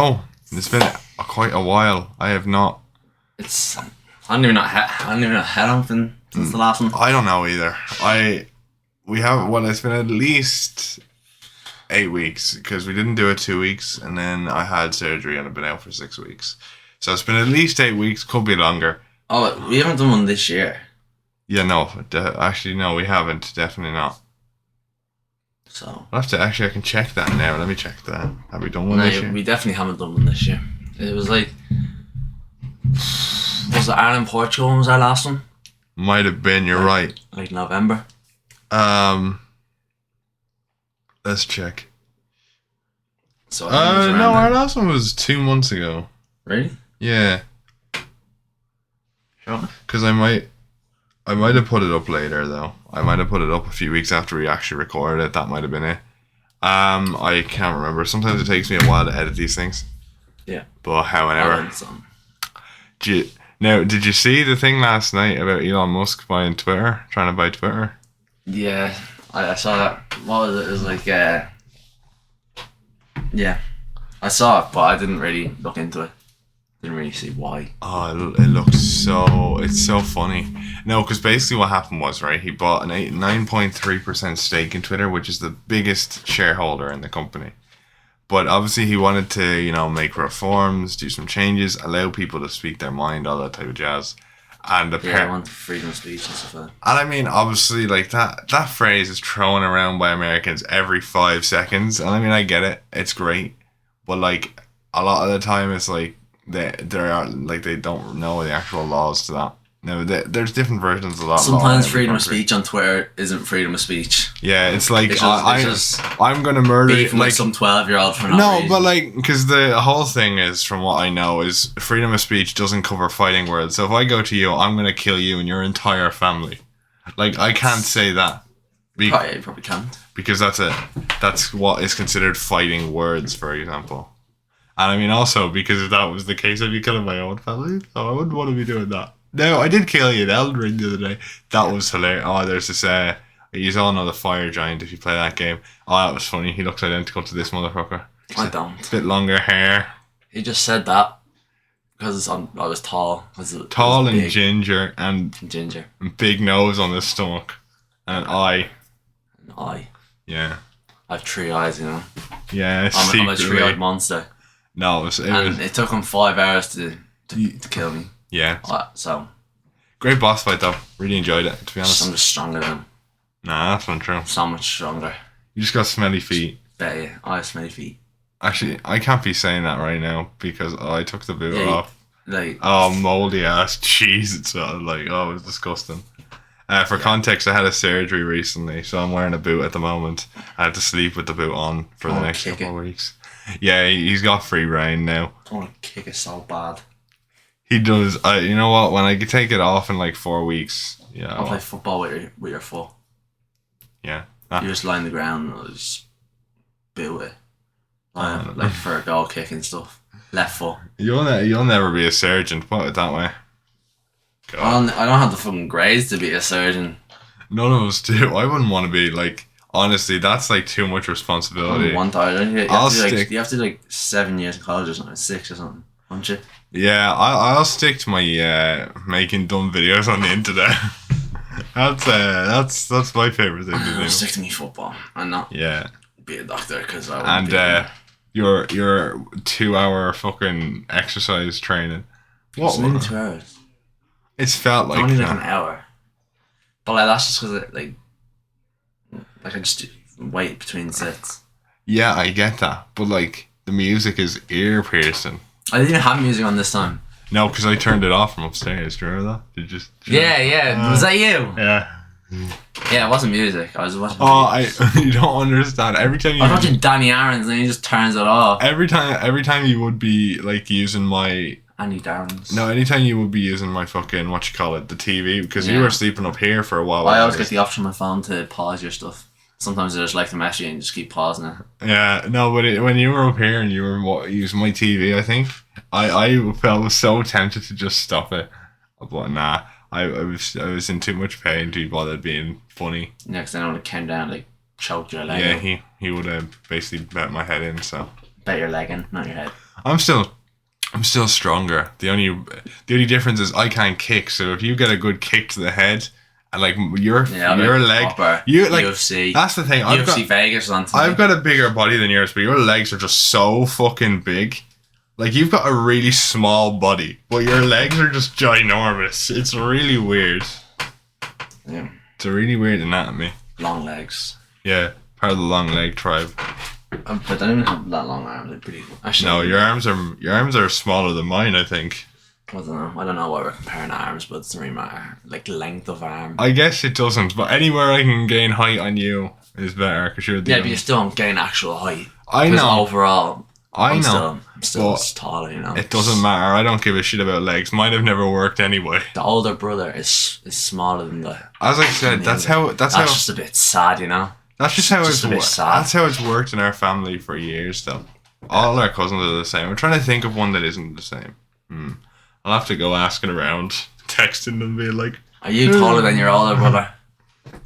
Oh, it's been quite a while. I have not. It's I don't even know how long it's been since the last one. I don't know either. We have. Well, it's been at least 8 weeks because we didn't do it 2 weeks, and then I had surgery and I've been out for 6 weeks. So it's been at least 8 weeks. Could be longer. Oh, we haven't done one this year. Yeah, no. Actually, no, we haven't. Definitely not. So I'll have to I can check that now. Let me check that. Have we done one this year? We definitely haven't done one this year. It was like, was it Ireland Portugal was our last one? Might have been. You're right. Like November. Let's check. So I think it was no, around our then. last one was 2 months ago. Really? Yeah, Sure. because I might have put it up later though. I might have put it up a few weeks after we actually recorded it. That might have been it. I can't remember. Sometimes it takes me a while to edit these things. Yeah. But however, did you see the thing last night about Elon Musk buying Twitter, trying to buy Twitter? Yeah, I saw that. What was it? It was like, yeah, I saw it, but I didn't really look into it. Didn't really see why. Oh, it looks it's so funny. No, because basically what happened was, right, he bought an 9.3% stake in Twitter, which is the biggest shareholder in the company. But obviously he wanted to, make reforms, do some changes, allow people to speak their mind, all that type of jazz. And I want freedom of speech and stuff like that. And I mean, obviously, like that phrase is thrown around by Americans every 5 seconds. And I mean, I get it. It's great. But like, a lot of the time it's like, they don't know the actual laws to that. No, there's different versions of that. Sometimes freedom of speech on Twitter isn't freedom of speech. Yeah, it's like It's just I'm gonna murder beefing like with some 12-year-old for no no, reason. but like because the whole thing is, from what I know, is freedom of speech doesn't cover fighting words. So if I go to you, I'm gonna kill you and your entire family. Like I can't say that. You probably can't. Because that's what is considered fighting words, for example. And I mean, also, because if that was the case, I'd be killing my own family, so I wouldn't want to be doing that. No, I did kill you in Elden Ring the other day. That was hilarious. Oh, there's this, you all know the Fire Giant if you play that game. Oh, that was funny. He looks identical to this motherfucker. I don't. Bit longer hair. He just said that because I was tall. Tall and big. ginger, and Ginger. big nose on the stomach. And an eye. An eye. Yeah. I have 3 eyes, Yeah, I'm a secretly. 3-eyed monster. No, It took him 5 hours to kill me. yeah. So Great boss fight, though. Really enjoyed it, to be honest. I'm just stronger than him. Nah, that's not true. So much stronger. You just got smelly feet. Bet you. I have smelly feet. Actually, I can't be saying that right now because I took the boot Yeah, off. Like, Oh, moldy ass cheese. It was disgusting. For context, I had a surgery recently, so I'm wearing a boot at the moment. I have to sleep with the boot on for the next couple of weeks. Yeah, he's got free reign now. I want to kick it so bad. He does. You know what? When I take it off in like 4 weeks, yeah. I'll play football with your foot. Yeah. You just lie on the ground and I'll just boot it. Like for a goal kick and stuff. Left foot. You'll never be a surgeon. Put it that way. God. I don't have the fucking grades to be a surgeon. None of us do. I wouldn't want to be like. Honestly, that's like too much responsibility. One time, you have to do like 7 years in college or something, 6 or something, don't you? Yeah, I'll stick to my making dumb videos on the internet. that's my favorite thing to do. I'll stick to me football and not be a doctor because I wouldn't your 2-hour fucking exercise training. What? It's only 2 hours. It's felt like only like an hour. But like that's just because like I just wait between sets. Yeah, I get that, but like the music is ear piercing. I didn't even have music on this time. No, because I turned it off from upstairs. Do you remember that? Did you Yeah. Was that you? Yeah. Yeah, it wasn't music. I was watching. Oh, you don't understand. Every time I was watching Danny Aaron's and he just turns it off. Every time you would be like using my. Andy Darren's. No, anytime you would be using my fucking the TV, because you were sleeping up here for a while. I always get the option on my phone to pause your stuff. Sometimes I just like to mess you and just keep pausing it. Yeah, no, but when you were up here and you were using my TV, I think I felt so tempted to just stop it, but nah, I was in too much pain to be bothered being funny. Next thing I would have came down like choked your leg. Yeah, he would have basically bet my head in. So bet your leg in, not your head. I'm still stronger. The only difference is I can't kick. So if you get a good kick to the head, and like your leg, you like UFC. That's the thing. UFC Vegas on. I've got a bigger body than yours, but your legs are just so fucking big. Like you've got a really small body, but your legs are just ginormous. It's really weird. Yeah. It's a really weird anatomy. Long legs. Yeah, part of the long leg tribe. But I don't even have that long arms. They're pretty. Actually, No, your arms are smaller than mine, I think. I don't know why we're comparing arms, but it doesn't really matter. Like length of arm. I guess it doesn't, but anywhere I can gain height on you is better because you're the. Yeah, but you still don't gain actual height. I know. Overall, I'm still taller, you know. It doesn't matter. I don't give a shit about legs. Mine have never worked anyway. The older brother is smaller than the. As I said, that's just a bit sad, you know. That's just how it's worked. That's how it's worked in our family for years, though. All our cousins are the same. I'm trying to think of one that isn't the same. I'll have to go asking around, texting them, being like, "Are you taller than your older brother?"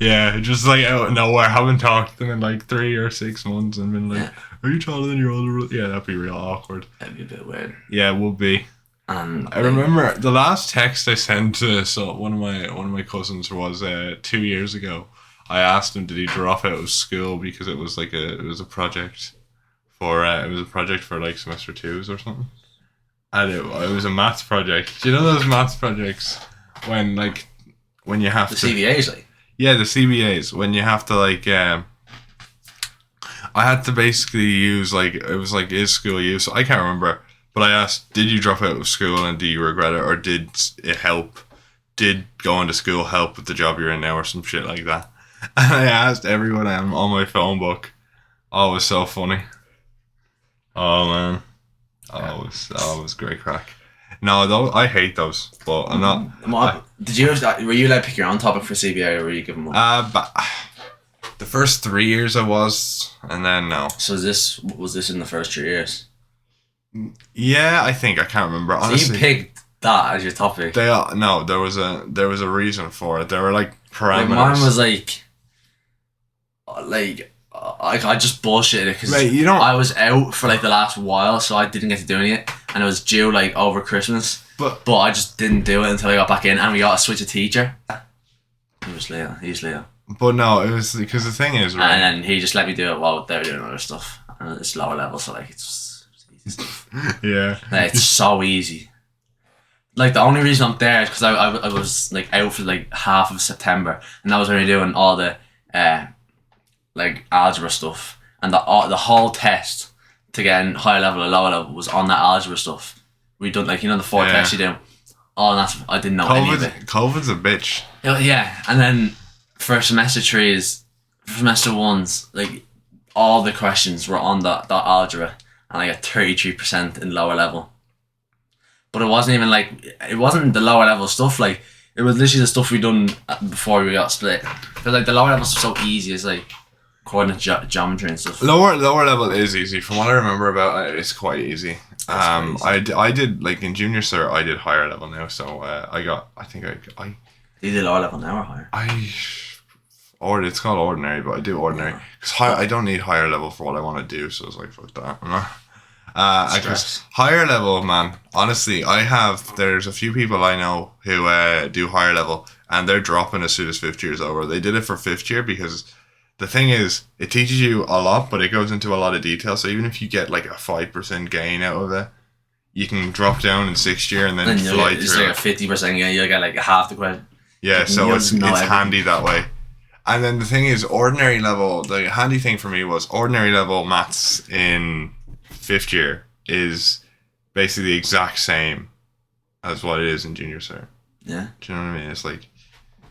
Yeah, just like out of nowhere. Haven't talked to them in like 3 or 6 months and been like, "Are you taller than your older brother?" Yeah, that'd be real awkward. That'd be a bit weird. Yeah, it would be. I remember the last text I sent to one of my cousins was 2 years ago. I asked him, did he drop out of school because it was like it was a project for like semester 2s or something, and it was a maths project. Do you know those maths projects when you have the CBAs like? Yeah, the CBAs when you have to like I had to basically use like it was like is school use. I can't remember, but I asked, did you drop out of school and do you regret it, or did it help? Did going to school help with the job you're in now or some shit like that? And I asked everyone on my phone book. Oh, it was so funny. Oh man. Oh, it was great crack. No, I hate those, but I'm not. Were you allowed to pick your own topic for CBA, or were you given one? But the first 3 years I was, and then no. So was this in the first 3 years? Yeah, I think I can't remember. Honestly, so you picked that as your topic. There was a reason for it. There were like parameters. Mine was like I just bullshitted it because I was out for like the last while, so I didn't get to do any of it, and it was due like over Christmas. But I just didn't do it until I got back in, and we got to switch a teacher. He was Leo. But no, it was because the thing is, right? And then he just let me do it while they were doing other stuff, and it's lower level, so like it's easy stuff. Yeah, like, it's so easy. Like the only reason I'm there is because I was like out for like half of September, and I was only doing all the like algebra stuff, and the whole test to get in higher level or lower level was on that algebra stuff. We done like the 4 tests you do. Oh, that's I didn't know any of it. COVID's a bitch. Yeah, and then for semester 1s, like all the questions were on that algebra, and I got 33% in lower level. But it wasn't even it wasn't the lower level stuff. Like it was literally the stuff we done before we got split. Because like the lower level stuff's so easy. It's like coordinate geometry and stuff. Lower level is easy. From what I remember about it, it's quite easy. I did like in junior cert, I did higher level now, so I You did lower level now or higher? It's called ordinary, but I do ordinary because I don't need higher level for what I want to do, so it's like fuck that. Because higher level, man, honestly, there's a few people I know who do higher level, and they're dropping as soon as 5th year's over. They did it for 5th year because the thing is, it teaches you a lot, but it goes into a lot of detail. So even if you get like a 5% gain out of it, you can drop down in 6th year and then fly through. It's like a 50% gain. You'll get like half the question. Yeah, so it's handy that way. And then the thing is, ordinary level. The handy thing for me was ordinary level maths in 5th year is basically the exact same as what it is in junior cert. Yeah. Do you know what I mean? It's like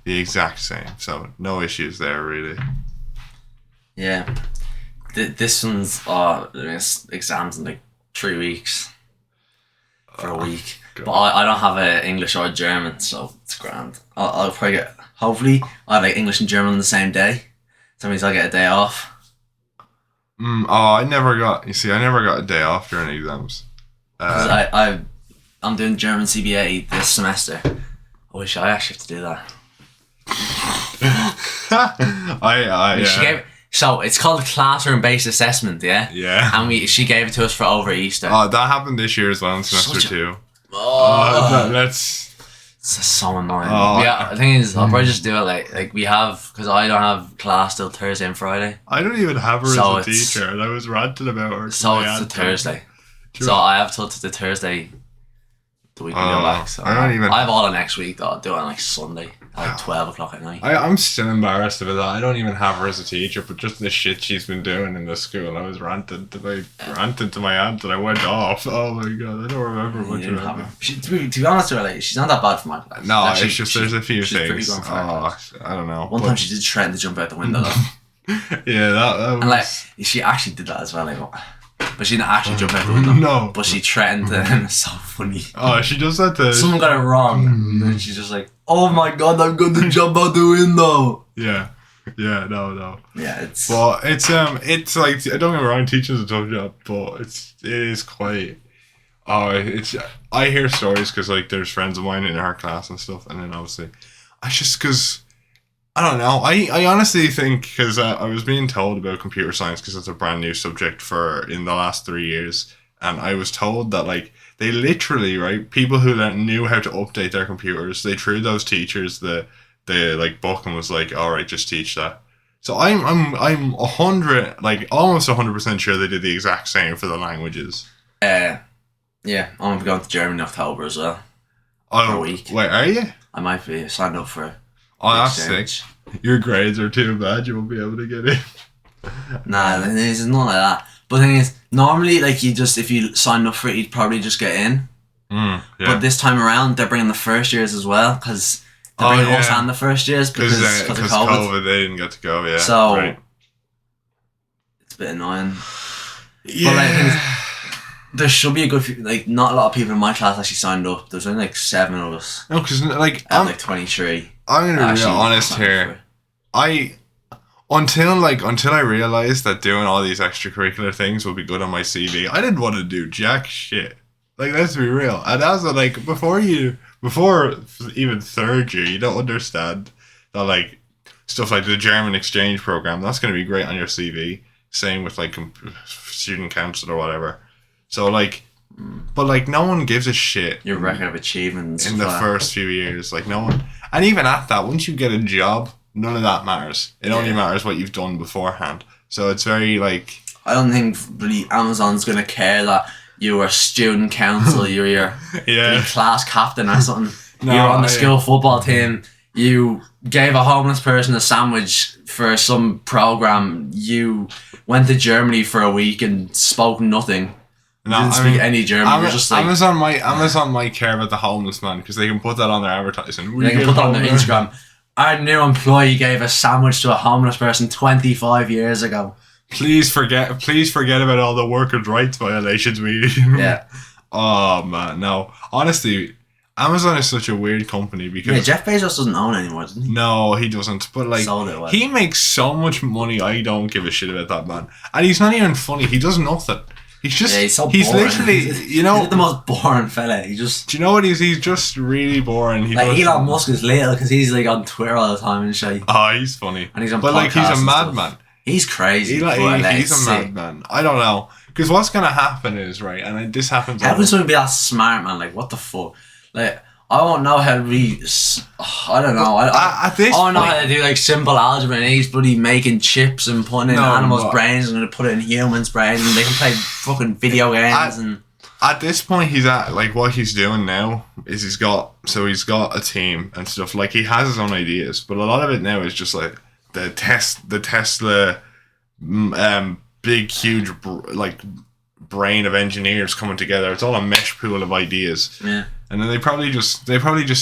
the exact same. So no issues there really. Yeah, this one's exams in like 3 weeks for a week. God. But I don't have English or German, so it's grand. I'll probably hopefully I have like English and German on the same day. So that means I'll get a day off. I never got a day off during exams. I'm doing German CBA this semester. I wish I actually have to do that. So it's called classroom-based assessment, yeah? Yeah. And she gave it to us for over Easter. Oh, that happened this year as well in semester 2. That's It's so annoying. Oh. Yeah, the thing is, I'll probably just do it like we have, because I don't have class till Thursday and Friday. I don't even have her So as a it's- teacher, and I was ranting about her. So it's the Thursday. So I have till the Thursday the week we go back. So I don't even- I have all of next week though. I'll do it on like Sunday at like 12 o'clock at night. I'm still embarrassed about that. I don't even have her as a teacher, but just the shit she's been doing in the school. I was ranting to my aunt, and I went off. Oh my god, I don't remember You much didn't about have it. her. To be honest with her, like, she's not that bad for my class. No, Actually, it's just there's a few she's pretty things. good for our class. I don't know. One time she did threaten to jump out the window though. Yeah, that was. And like she actually did that as well, like, but she didn't actually jump out the window. No. But she threatened to, and it's so funny. Oh, she does that to. Someone got it wrong, and then she's just like, "Oh my god, I'm going to jump out the window." Yeah, no. Yeah, it's. Well, it's like, don't get me wrong, teaching's a tough job, but it is quite. Oh, it's. I hear stories because like there's friends of mine in our class and stuff, and then obviously, because. I don't know. I honestly think, because I was being told about computer science because it's a brand new subject in the last 3 years, and I was told that like they literally, right, people who knew how to update their computers, they threw those teachers the like book and was like, all right, just teach that. So I'm 100, like almost 100% sure they did the exact same for the languages. Yeah, I'm going to Germany in October as well. For a week. Wait, are you? I might be signed up for. Oh, that's exchange. sick. Your grades are too bad. You won't be able to get in. Nah, there's none like that. But the thing is, normally, like if you sign up for it, you'd probably just get in. Yeah. But this time around, they're bringing the first years as well, because they're bringing us and the first years because of COVID. They didn't get to go. Yeah. So right. It's a bit annoying. Yeah. But like, the thing is, there should be a good few, like, not a lot of people in my class actually signed up. There's only like 7 of us No, because like out of like 23. I'm gonna be real honest signed up for here. it. Until I realized that doing all these extracurricular things would be good on my CV, I didn't want to do jack shit. Like, let's be real. And as like before even third year, you don't understand that like stuff like the German exchange program, that's gonna be great on your CV. Same with like student council or whatever. So like, but like no one gives a shit. Your record of achievements in the first few years, like no one, and even at that, once you get a job, none of that matters. It only matters what you've done beforehand. So it's very like. I don't think really Amazon's gonna care that you were student council, you were your class captain or something. No, you were on the school football team. You gave a homeless person a sandwich for some program. You went to Germany for a week and spoke nothing. No, didn't speak any German. You're just like, Amazon might care about the homeless man because they can put that on their advertising. They can put that on their Instagram. Our new employee gave a sandwich to a homeless person 25 years ago. Please forget about all the workers' rights violations we. Yeah. Oh man, no. Honestly, Amazon is such a weird company because Jeff Bezos doesn't own anymore, doesn't he? No, he doesn't. But like, he makes so much money. I don't give a shit about that man, and he's not even funny. He does nothing. He's just. He's so he's boring. literally. He's the most boring fella. He just. Do you know what he's just really boring. He like Elon Musk is little because he's like on Twitter all the time and shit. Oh, he's funny. And he's on. But like, he's a madman. He's crazy. He's a madman. I don't know, because what's gonna happen is right, and this happens. How can someone be that smart, man? Like, what the fuck? Like, I won't know how to be. I don't know. I don't know how to do like simple algebra, and he's bloody making chips and putting in animals' brains and gonna put it in humans' brains, and they can play fucking video games. At this point, he's at like what he's doing now is he's got a team and stuff. Like, he has his own ideas, but a lot of it now is just like the Tesla, big huge like brain of engineers coming together. It's all a mesh pool of ideas. Yeah. And then they probably just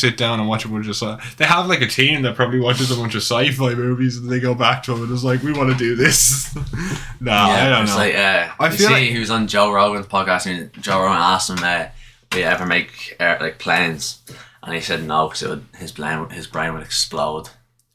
sit down and watch a bunch of they have like a team that probably watches a bunch of sci-fi movies and they go back to them and it's like, we want to do this. I don't know. Like, I feel like he was on Joe Rogan's podcast and Joe Rogan asked him, "Will you ever make like planes?" And he said no because his brain would explode.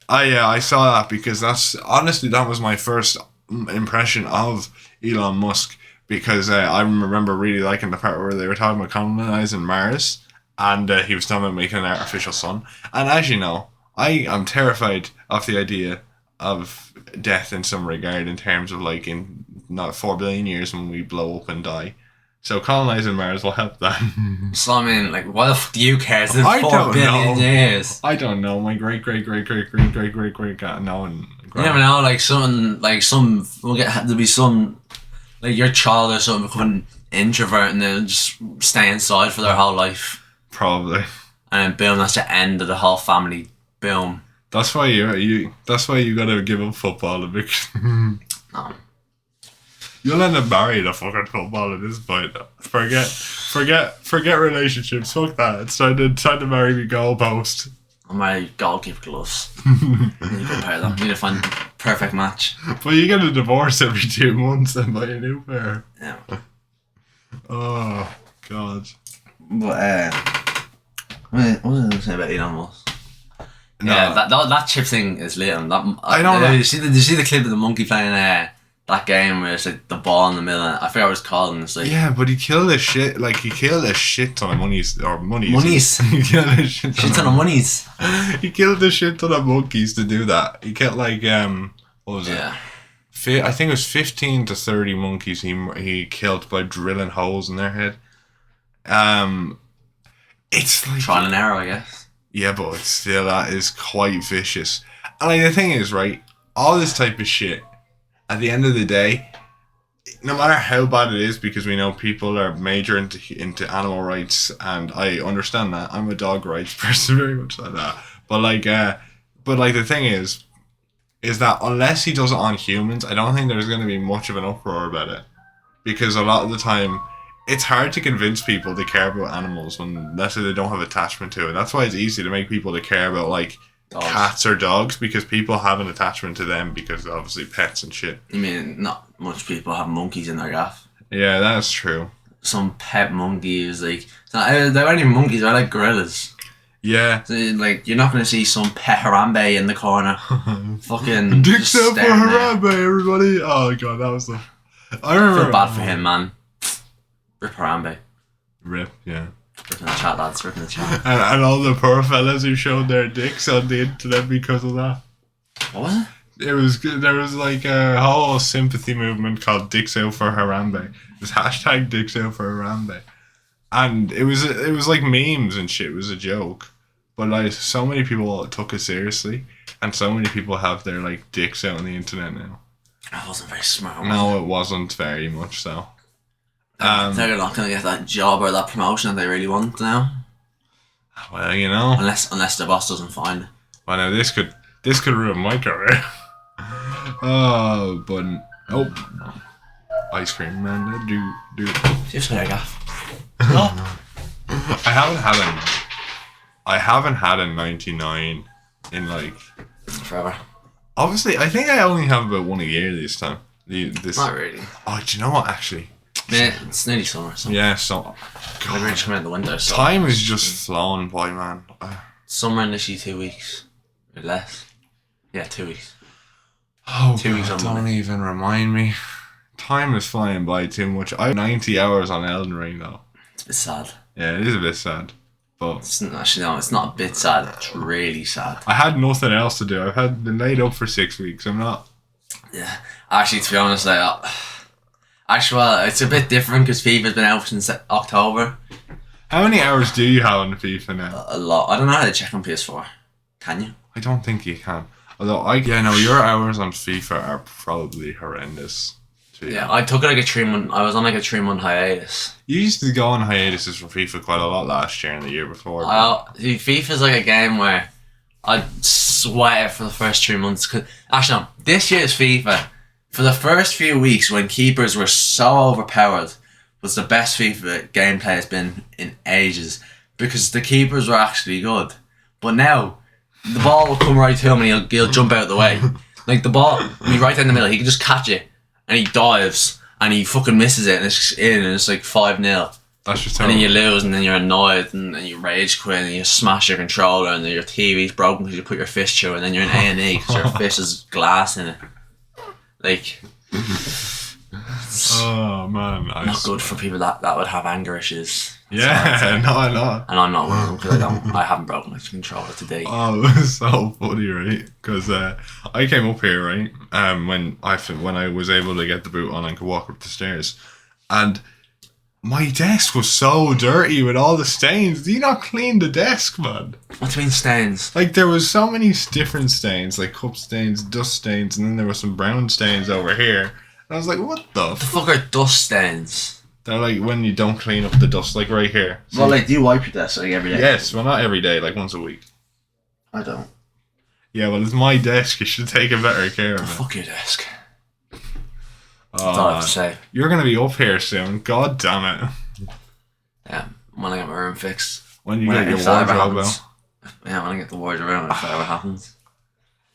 I saw that because that was my first impression of Elon Musk, because I remember really liking the part where they were talking about colonizing Mars, and he was talking about making an artificial sun. And as you know, I am terrified of the idea of death in some regard in terms of like in not 4 billion years when we blow up and die. So colonizing Mars will help that. So I mean, like, what the fuck do you care? It's in I 4 don't billion know. years. I don't know. My great got no one. You never know. Like something, like there'll be some, like your child or something become an introvert and they'll just stay inside for their whole life. Probably. And then boom, that's the end of the whole family. Boom. That's why you. That's why you gotta give up football a bit. No. You'll end up marrying a fucking football at this point. Forget relationships. Fuck that. It's time to marry me goalpost. I'm my goalkeeper gloves. Need to compare them. Need to find the perfect match. But you get a divorce every 2 months and buy a new pair. Yeah. Oh God. But what was I going to say about Elon Musk? No. Yeah, that chip thing is lit. I don't know. Did you see the clip of the monkey playing that game where it's like the ball in the middle? I forgot what it's called. And it's like, Yeah, but he killed a shit. Like he killed a shit ton of monies. Monies. He killed a shit ton of monies. He killed a shit ton of monkeys to do that. He killed like what was it? I think it was 15 to 30 monkeys he killed by drilling holes in their head. It's like trial and error, I guess. Yeah, but still that is quite vicious. And like the thing is, right, all this type of shit, at the end of the day, no matter how bad it is, because we know people are major into animal rights, and I understand that. I'm a dog rights person, very much like that. But the thing is that unless he does it on humans, I don't think there's going to be much of an uproar about it, because a lot of the time it's hard to convince people to care about animals unless they don't have attachment to it. That's why it's easy to make people to care about like dogs. Cats or dogs, because people have an attachment to them because obviously pets and shit. You mean not much people have monkeys in their gaff? Yeah, that's true. Some pet monkeys, like they're not even monkeys, they're like gorillas. Yeah. So, like, you're not going to see some pet Harambe in the corner. Fucking dicks out for Harambe, everybody. Oh god, that was the... I remember... I feel bad for him, man. Rip Harambe. Rip, yeah. Rip in the chat, lads. Rip in the chat. And all the poor fellas who showed their dicks on the internet because of that. What was it? There was like a whole sympathy movement called Dicks Out for Harambe. It was hashtag Dicks Out for Harambe. And it was like memes and shit. It was a joke. But like so many people took it seriously. And so many people have their like dicks out on the internet now. That wasn't very smart. No, it wasn't very much so. They're not going to get that job or that promotion that they really want now. Well, you know. Unless their boss doesn't find it. Well, now this could ruin my career. Oh, but ice cream man, do. Just what I got. I haven't had a 99 in like forever. Obviously, I think I only have about one a year this time. Not really. Oh, do you know what? Actually, man, it's nearly summer. So. Yeah, so. God, we're just coming out the window. So. Time is just flown by, man. Summer initially 2 weeks, or less. Yeah, 2 weeks. Oh, 2 weeks God, on Monday. don't even remind me. Time is flying by too much. I have 90 hours on Elden Ring though. It's a bit sad. Yeah, it is a bit sad. But actually, no, it's not a bit sad. It's really sad. I had nothing else to do. I've been laid up for 6 weeks. I'm not. Yeah, actually, to be honest, well, it's a bit different because FIFA's been out since October. How many hours do you have on FIFA now? A lot. I don't know how to check on PS4. Can you? I don't think you can. Although your hours on FIFA are probably horrendous. Yeah, I took it like a 3 month. I was on like a 3 month hiatus. You used to go on hiatuses from FIFA quite a lot last year and the year before. FIFA's like a game where I sweat for the first 3 months. Actually, no, this year's FIFA, for the first few weeks when keepers were so overpowered, was the best FIFA gameplay has been in ages because the keepers were actually good. But now, the ball will come right to him and he'll jump out of the way. Like the ball, will be right down the middle, he can just catch it. And he dives, and he fucking misses it, and it's in, and it's like 5-0. That's just and then you lose, and then you're annoyed, and then you rage quit, and you smash your controller, and then your TV's broken because you put your fist through, and then you're in A&E because your fist has glass in it. Like, Oh man, Not good for people that would have anger issues. Yeah, no, I know. And I'm not one of them because I haven't broken my controller today. Oh, it was so funny, right? Because I came up here, right? When I was able to get the boot on and could walk up the stairs, and my desk was so dirty with all the stains. Do you not clean the desk, man? What do you mean stains? Like there was so many different stains, like cup stains, dust stains, and then there were some brown stains over here. And I was like, what the fuck are dust stains? They're like when you don't clean up the dust, like right here. So, well, like, do you wipe your desk like every day? Yes, well, not every day, like once a week. I don't. Yeah, well, it's my desk. You should take a better care of it. Fuck your desk. Oh, that's all I have to say. You're going to be up here soon. God damn it. Yeah, when I get my room fixed. When you get your wardrobe out. Yeah, when I get the wardrobe out, if that ever happens.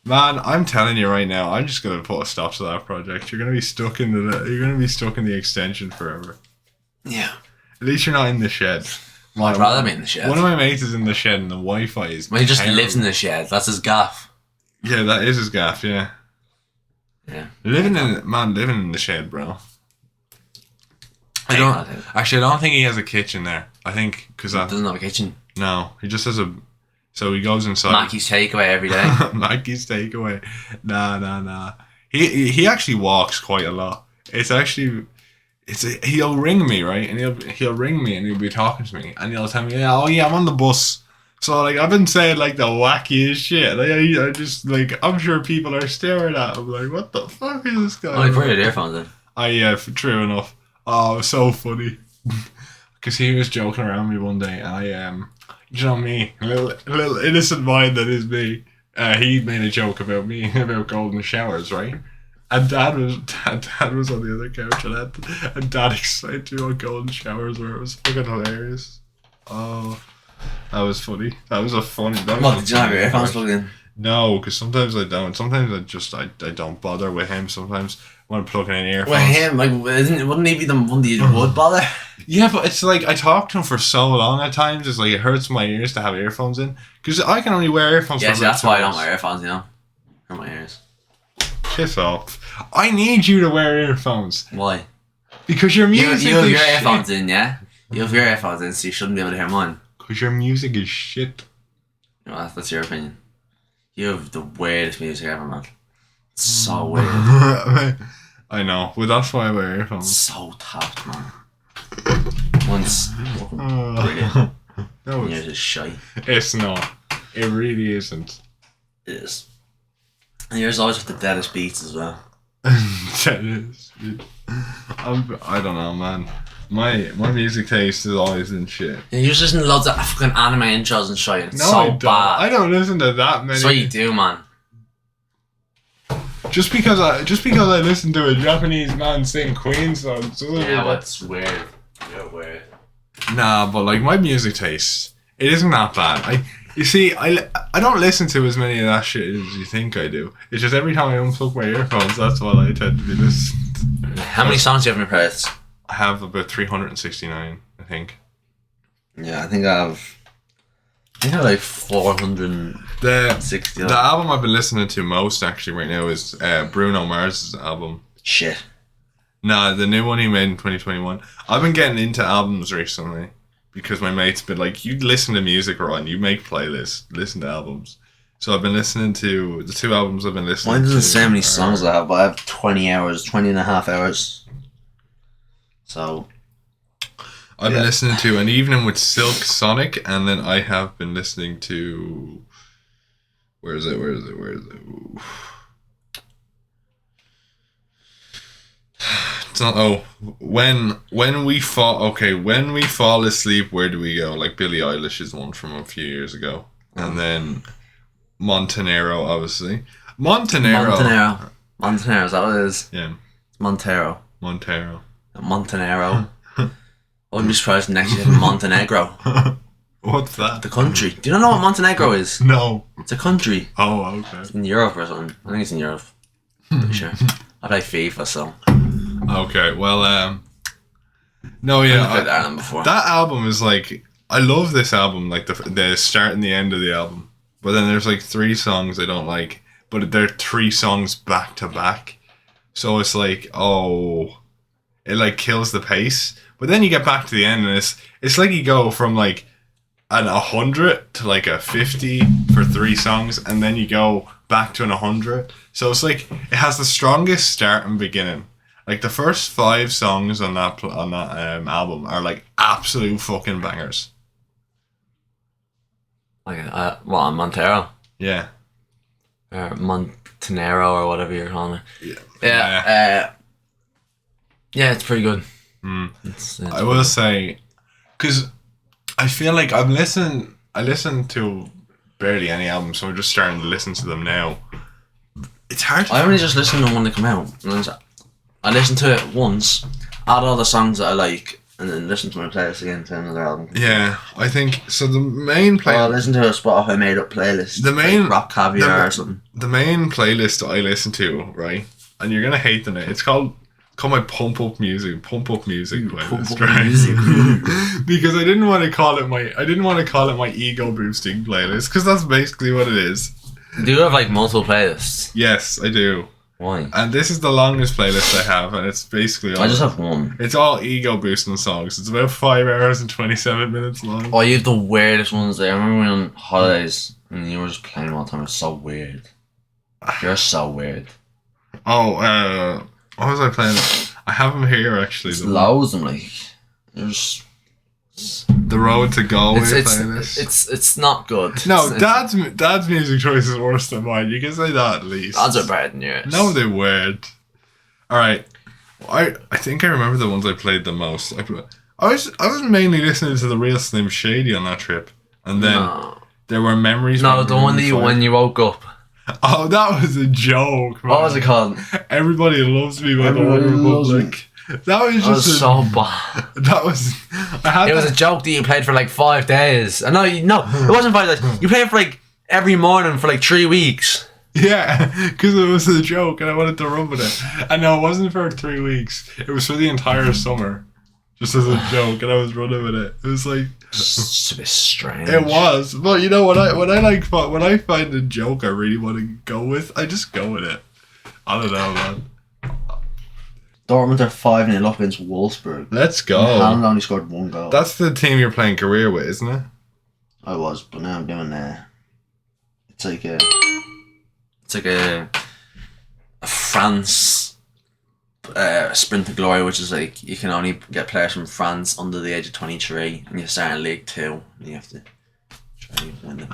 Man, I'm telling you right now, I'm just gonna put a stop to that project. You're gonna be stuck in the extension forever. Yeah. At least you're not in the shed. I'd rather be in the shed. One of my mates is in the shed and the Wi-Fi is. Well, he just lives in the shed. That's his gaff. Yeah, that is his gaff. Yeah. Yeah. Living in the shed, bro. I don't think he has a kitchen there. I think because that doesn't have a kitchen. No, he just has a. So he goes inside. Mackey's takeaway every day. Mackey's takeaway. Nah. He actually walks quite a lot. He'll ring me, right? And he'll ring me and he'll be talking to me and he'll tell me, yeah, I'm on the bus. So like I've been saying like the wackiest shit. Like I just like I'm sure people are staring at him like, what the fuck is this guy? Oh, you put your earphones in. Yeah, true enough. Oh, it was so funny. Because he was joking around me one day and you know me, a little innocent mind that is me. He made a joke about me about golden showers, right? And Dad was on the other couch and Dad explained to me what golden showers were. It was fucking hilarious. Oh, that was funny. That was a funny. What, did you not have your earphones plugged in? No, because sometimes I don't. Sometimes I don't bother with him. Sometimes when I'm plugging in earphones. With him, like, wouldn't he be the one that you would bother? Yeah, but it's like I talk to him for so long at times. It's like it hurts my ears to have earphones in because I can only wear earphones. Yeah, see, that's why I don't wear earphones. You know, for my ears. Piss off! I need you to wear earphones. Why? Because your music. You have your earphones in, yeah. You have your earphones in, so you shouldn't be able to hear mine. Because your music is shit. Well, that's your opinion. You have the weirdest music ever, man. It's so weird. I know, but that's why I wear earphones. It's so tapped, man. One's brilliant. No, yours is shy. It's not. It really isn't. It is. And yours always with the deadest beats as well. That is. I don't know, man. My music taste is always in shit. Yeah, you just listen to loads of fucking anime intros and shit. It's no, so I don't. bad. I don't listen to that many. That's what you do, man. Just because I listen to a Japanese man sing Queen songs. Yeah, but it's weird. Yeah, weird. Nah, but like my music taste, it isn't that bad. I don't listen to as many of that shit as you think I do. It's just every time I unplug my earphones, that's what I tend to be listening to. How many songs do you have in your playlist? I have about 369, I think. Yeah, I think I have like 460. The album I've been listening to most actually right now is Bruno Mars's album. Shit. Nah, the new one he made in 2021. I've been getting into albums recently because my mate's been like, you listen to music, Ron, you make playlists, listen to albums. So I've been listening to the two albums I've been listening to. Mine doesn't say how many songs I have, but I have 20 and a half hours. So I've been listening to An Evening with Silk Sonic, and then I have been listening to where is it? Ooh. It's not when we fall asleep, where do we go? Like Billie Eilish is one from a few years ago. And then Montenegro, obviously. Montenegro, is that what it is? Yeah. Montero. Montenegro. I wouldn't be surprised next year in Montenegro. What's that? The country. Do you not know what Montenegro is? No. It's a country. Oh, okay. It's in Europe or something. I think it's in Europe. Pretty sure. I play FIFA, so. Okay, well, no, yeah. I've played Ireland before. That album is like, I love this album, like the start and the end of the album. But then there's like 3 songs I don't like, but they're 3 songs back to back. So it's like, it like kills the pace. But then you get back to the end, and it's like you go from like an 100 to like a 50 for 3 songs, and then you go back to an 100. So it's like it has the strongest start and beginning. Like the first 5 songs on that album are like absolute fucking bangers. Like what, Montero? Yeah. Or Montenero or whatever you're calling it. Yeah. Yeah, it's pretty good. It's I will say, because I feel like I listen to barely any albums, so I'm just starting to listen to them now. It's hard. I only just listened to them when they come out. I listened to it once, add all the songs that I like, and then listen to my playlist again to another album. Yeah, I think so. The main playlist. I listen to a Spotify made up playlist. The main like Rock Caviar or something. The main playlist I listen to, right, and you're gonna hate the name. It's called my pump up music playlist, right? Because I didn't want to call it my ego boosting playlist, because that's basically what it is. Do you have like multiple playlists? Yes, I do. Why? And this is the longest playlist I have, and it's basically all, I just have one. It's all ego boosting songs. It's about 5 hours and 27 minutes long. Oh, you have the weirdest ones there. I remember we were on holidays and you were just playing them all the time. It's so weird. You're so weird. Oh, what was I playing? I have them here actually. It's loads of them, like. There's the Road to Galway playlist. It's not good. No, Dad's music choice is worse than mine. You can say that at least. Dad's are better than yours. No, they weren't. Alright. I think I remember the ones I played the most. I was mainly listening to the real Slim Shady on that trip. And then there were memories. No, the one that you when you woke up. Oh, that was a joke, man. What was it called? Everybody Loves Me by the Republic. That was just so bad. That was. It was a joke that you played for like 5 days. No, it wasn't 5 days. You played for like every morning for like 3 weeks. Yeah, because it was a joke and I wanted to run with it. And no, it wasn't for 3 weeks. It was for the entire summer, just as a joke, and I was running with it. It was like it's a bit strange. It was, but you know when I find a joke I really want to go with, I just go with it. I don't know, man. Dortmund are 5-0 up against Wolfsburg. Let's go. Haaland only scored 1 goal. That's the team you're playing career with, isn't it? I was, but now I'm doing it's like a France sprint to glory, which is like you can only get players from France under the age of 23, and you start in League 2, and you have to try and win the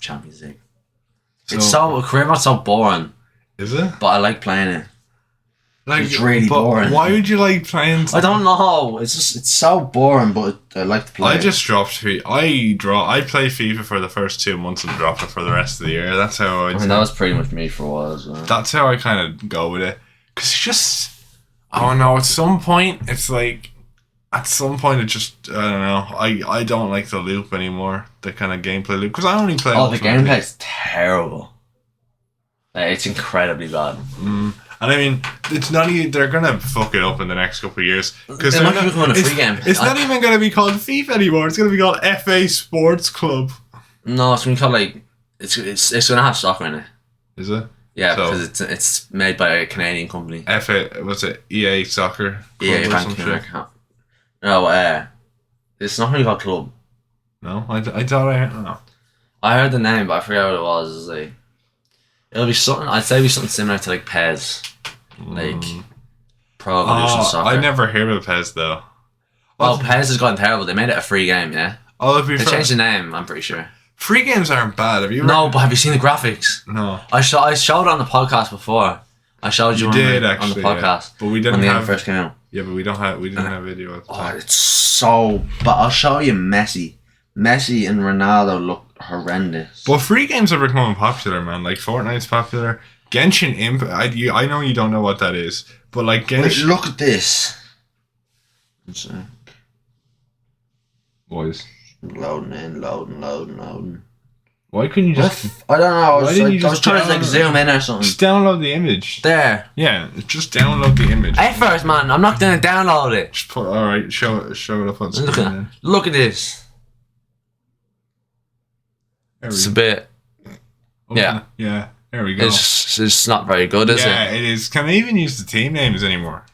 Champions League. It's career mode's so boring. Is it? But I like playing it. Like, it's really boring. Why would you like playing? I don't know. It's so boring, but I like to play. I just dropped FIFA. I played FIFA for the first 2 months and dropped it for the rest of the year. That's how I mean, that was pretty much me for a while as well. That's how I kind of go with it. Because it's just, I don't know, at some point it just, I don't know, I don't like the loop anymore. The kind of gameplay loop. Because I only play... Oh, the gameplay's terrible. It's incredibly bad. And I mean, it's not even, they're going to fuck it up in the next couple of years. Because it might become a free game. It's not even going to be called FIFA anymore. It's going to be called FA Sports Club. No, it's going to be called like, it's going to have soccer in it. Is it? Yeah, because it's made by a Canadian company. FA, what's it? EA Soccer Club EA or some shit? No, it's not really called Club. No? I thought I don't know. I heard the name, but I forgot what it was. It's like, it'll be something, I'd say it'll be something similar to like PES. Like Pro Evolution Soccer. I never heard of PES though. Well, PES has gotten terrible. They made it a free game, yeah? Oh, they changed the name, I'm pretty sure. Free games aren't bad. Have you? No, but have you seen the graphics? No. I showed it on the podcast before. I showed you on the podcast. Yeah. But we didn't when the game first came out. Yeah, but we didn't have video at the time. It's so bad. I'll show you Messi. Messi and Ronaldo look horrendous. Well, free games are becoming popular, man. Like Fortnite's popular. Genshin Impact. I know you don't know what that is, but like Genshin. Wait, look at this. Boys. Loading. Why couldn't you just? I don't know. I was trying to like zoom in or something. Just download the image. There. Yeah, just download the image. At first, man, I'm not gonna download it. Just put. All right, show it up on screen. Look at this. It's a bit. Yeah. Yeah. There we go. It's not very good, is it? Yeah, it is. Can they even use the team names anymore?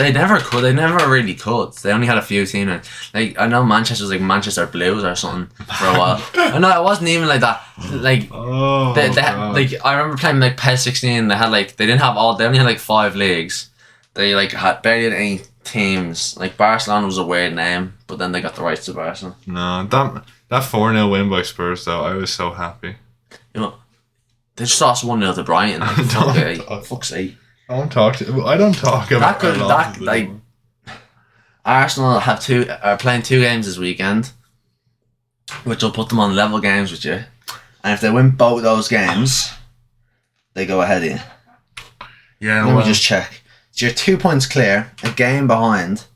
They never could. They never really could. They only had a few teams. Like I know Manchester was like Manchester Blues or something for a while. No, it wasn't even like that. Like they had, like I remember playing like PES 16. They had like they only had like 5 leagues. They like had barely had any teams. Like Barcelona was a weird name, but then they got the rights to Barcelona. No, that 4-0 win by Spurs though, I was so happy. You know, they just lost 1-0 to Brighton. Like, fuck's sake. I don't talk about that like Arsenal are playing 2 games this weekend, which will put them on level games with you. And if they win both those games, they go ahead of you. Yeah, Let me just check. So you're 2 points clear, a game behind.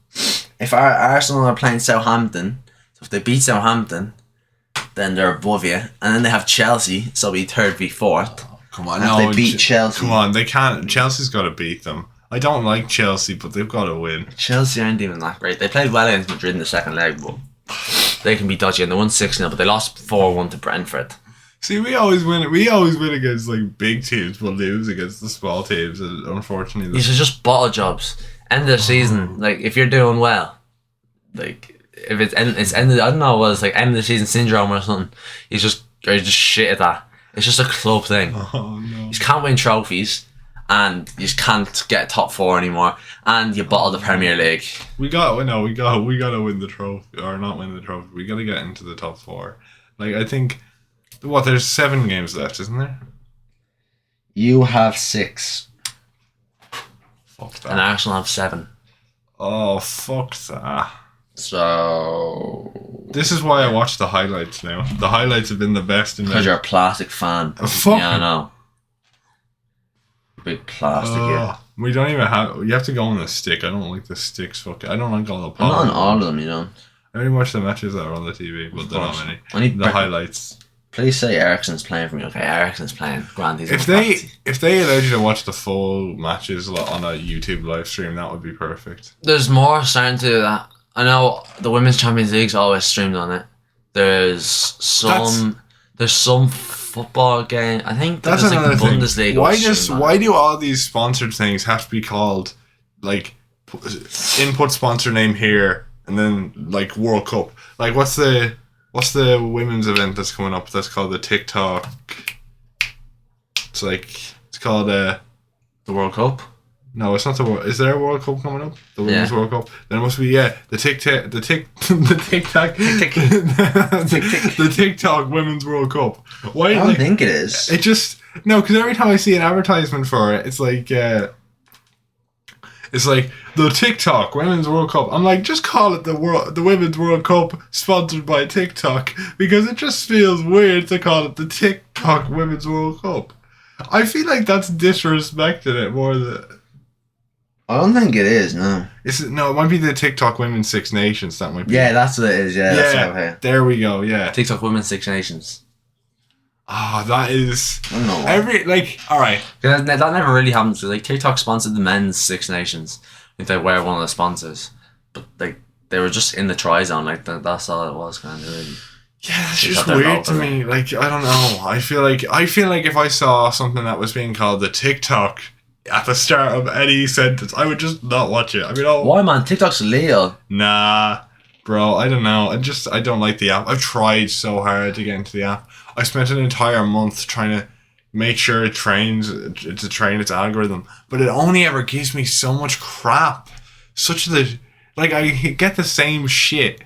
If Arsenal are playing Southampton, so if they beat Southampton, then they're above you. And then they have Chelsea, so it'll be 3rd v 4th. Come on, and if they beat Chelsea. Come on, they can't. Chelsea's got to beat them. I don't like Chelsea, but they've got to win. Chelsea aren't even that great. They played well against Madrid in the second leg, but they can be dodgy. And they won 6-0, but they lost 4-1 to Brentford. See, we always win. We always win against like big teams, but lose against the small teams. And unfortunately, these are just bottle jobs. End of the season, like if you're doing well, like if it's ended. I don't know. It's like end of the season syndrome or something. You're just shit at that. It's just a club thing. Oh no! You can't win trophies, and you just can't get top 4 anymore. And you bottle the Premier League. We gotta win the trophy, or not win the trophy. We gotta get into the top 4. Like I think, there's 7 games left, isn't there? You have 6. Fuck that. And Arsenal have 7. Oh fuck that. So this is why I watch the highlights now. The highlights have been the best in because you're a plastic fan. Fuck. Yeah, I know. Big plastic. Yeah. We don't even have. You have to go on the stick. I don't like the sticks. Fuck. I don't like all the. I'm not on all of them. You know. I only watch the matches that are on the TV, but they're not many. The highlights. Please say Ericsson's playing for me. Okay, Ericsson's playing. Grandy's if they allowed you to watch the full matches on a YouTube live stream, that would be perfect. There's more starting to do that. I know the Women's Champions League's always streamed on it. There's some football game. I think that's there's another like thing. Bundesliga. Why do all these sponsored things have to be called like input sponsor name here and then like World Cup? Like what's the women's event that's coming up? That's called the TikTok. It's called the World Cup. No, it's not the World. Is there a World Cup coming up? The Women's World Cup. Then it must be the TikTok Women's World Cup. Why? I don't think it is. It just no, because every time I see an advertisement for it, it's like the TikTok Women's World Cup. I'm like, just call it the Women's World Cup sponsored by TikTok, because it just feels weird to call it the TikTok Women's World Cup. I feel like that's disrespecting it more than. I don't think it is, no. It might be the TikTok Women's Six Nations. That might be. Yeah, that's what it is. Yeah, that's what I there we go. Yeah, TikTok Women's Six Nations. That is. I don't know. All right. That never really happens. Like TikTok sponsored the men's Six Nations. I think they were one of the sponsors, but like they were just in the try zone. Like that's all it was, kind of really. Yeah, it's just weird to me. Like I don't know. I feel like if I saw something that was being called the TikTok at the start of any sentence, I would just not watch it. I mean, why, man? TikTok's illegal. Nah, bro. I don't know. I don't like the app. I've tried so hard to get into the app. I spent an entire month trying to make sure it train its algorithm, but it only ever gives me so much crap. I get the same shit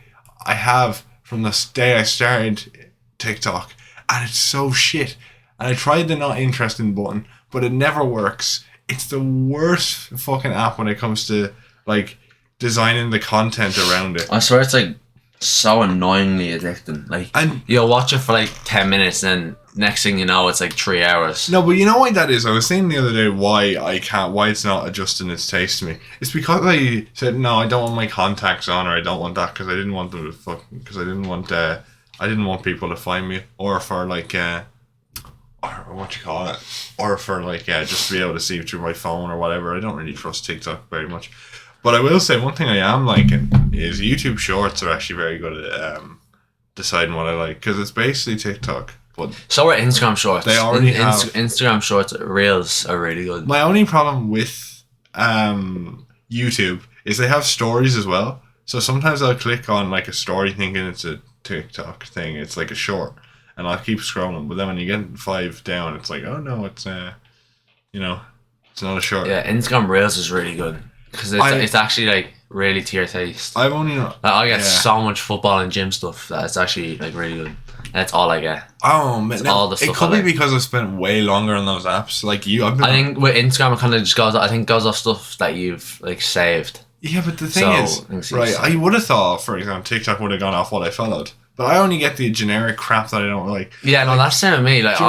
I have from the day I started TikTok, and it's so shit. And I tried the not interested button, but it never works. It's the worst fucking app when it comes to like designing the content around it. I swear it's like so annoyingly addicting. Like, and you'll watch it for like 10 minutes, and next thing you know, it's like 3 hours. No, but you know why that is? I was saying the other day why it's not adjusting its taste to me. It's because I said no, I don't want my contacts on, or I don't want that because I didn't want them to I didn't want people to find me, or for like or what you call it, or for like just to be able to see through my phone or whatever. I don't really trust TikTok very much. But I will say one thing I am liking is YouTube Shorts are actually very good at deciding what I like, because it's basically TikTok. But so are Instagram Shorts. They already have Instagram Shorts. Reels are really good. My only problem with YouTube is they have stories as well. So sometimes I'll click on like a story thinking it's a TikTok thing. It's like a short, and I'll keep scrolling. But then when you get 5 down, it's like, oh no, it's you know, it's not a short. Yeah, Instagram Reels is really good because it's actually like really to your taste. I've only like, I get so much football and gym stuff that it's actually like really good. That's all I get. Oh man, all the stuff it could be because I spent way longer on those apps. Like you, I think with Instagram it kind of just goes. I think goes off stuff that you've like saved. Yeah, but the thing is, right? I would have thought, for example, TikTok would have gone off what I followed, but I only get the generic crap that I don't like. Yeah, no, that's the same with me. Like,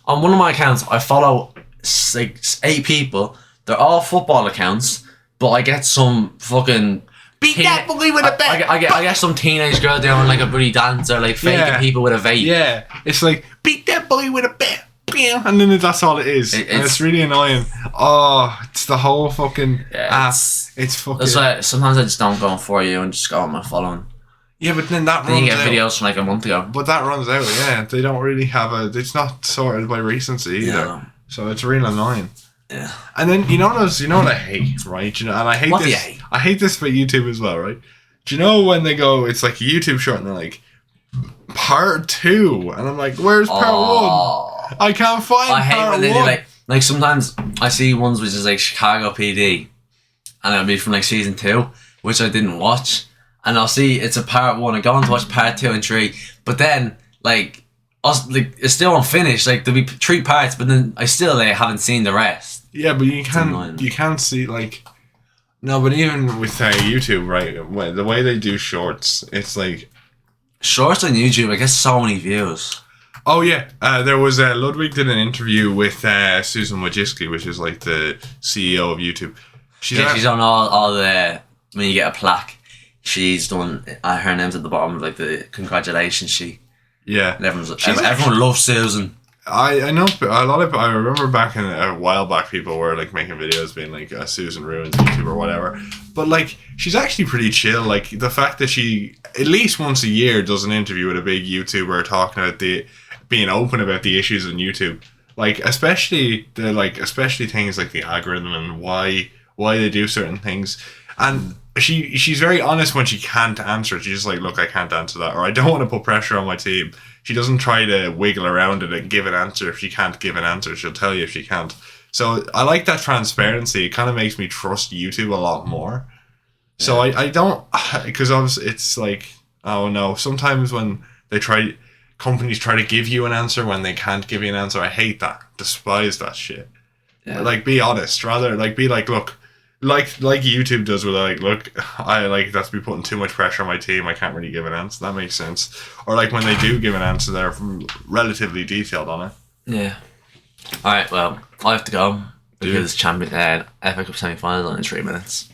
on one of my accounts, I follow like 8 people. They're all football accounts, but I get some fucking. Beat that bully with a bat. I get some teenage girl doing like a bloody dance or like faking people with a vape. Yeah, it's like beat that bully with a bat, and then that's all it is. And it's really annoying. Oh, it's the whole fucking app. It's fucking. That's why sometimes I just don't go on For You and just go on my following. Yeah, but then that runs out. Then you get videos from like a month ago. But that runs out. Yeah, they don't really have a. It's not sorted by recency either. Yeah. So it's real annoying. Yeah. And then you know what I hate, right? You know, and I hate what this. Do you hate? I hate this for YouTube as well, right? Do you know when they go? It's like a YouTube short, and they're like, part 2, and I'm like, where's part 1? I can't find. I hate part when they 1. do like sometimes I see ones which is like Chicago PD, and it'll be from like season 2, which I didn't watch, and I'll see it's a part 1. I go on to watch part 2 and 3, but then like it's still unfinished. Like there'll be 3 parts, but then I still haven't seen the rest. Yeah, but you can't see like. No, but even with YouTube, right? The way they do shorts, it's like shorts on YouTube. I get so many views. Oh yeah, there was Ludwig did an interview with Susan Wojcicki, which is like the CEO of YouTube. She's on all the when you get a plaque. She's done. Her name's at the bottom of like the congratulations sheet. Yeah, and everyone loves Susan. I know a lot of. I remember back in a while back, people were like making videos being like Susan ruins YouTube or whatever. But like, she's actually pretty chill. Like the fact that she at least once a year does an interview with a big YouTuber talking about being open about the issues on YouTube. Like especially things like the algorithm and why they do certain things. And she's very honest when she can't answer it. She's just like, look, I can't answer that, or I don't want to put pressure on my team. She doesn't try to wiggle around it and give an answer. If she can't give an answer, she'll tell you if she can't. So I like that transparency. It kind of makes me trust YouTube a lot more. Yeah. So I don't, because obviously it's like, oh no, sometimes when companies try to give you an answer when they can't give you an answer, I hate that. Despise that shit. Yeah. Like, be honest. Rather, like, be like, look, like YouTube does with like, look, I like that's be putting too much pressure on my team. I can't really give an answer. That makes sense. Or like when they do give an answer, they're relatively detailed on it. Yeah. All right. Well, I have to go because FA Cup semi-finals on in 3 minutes.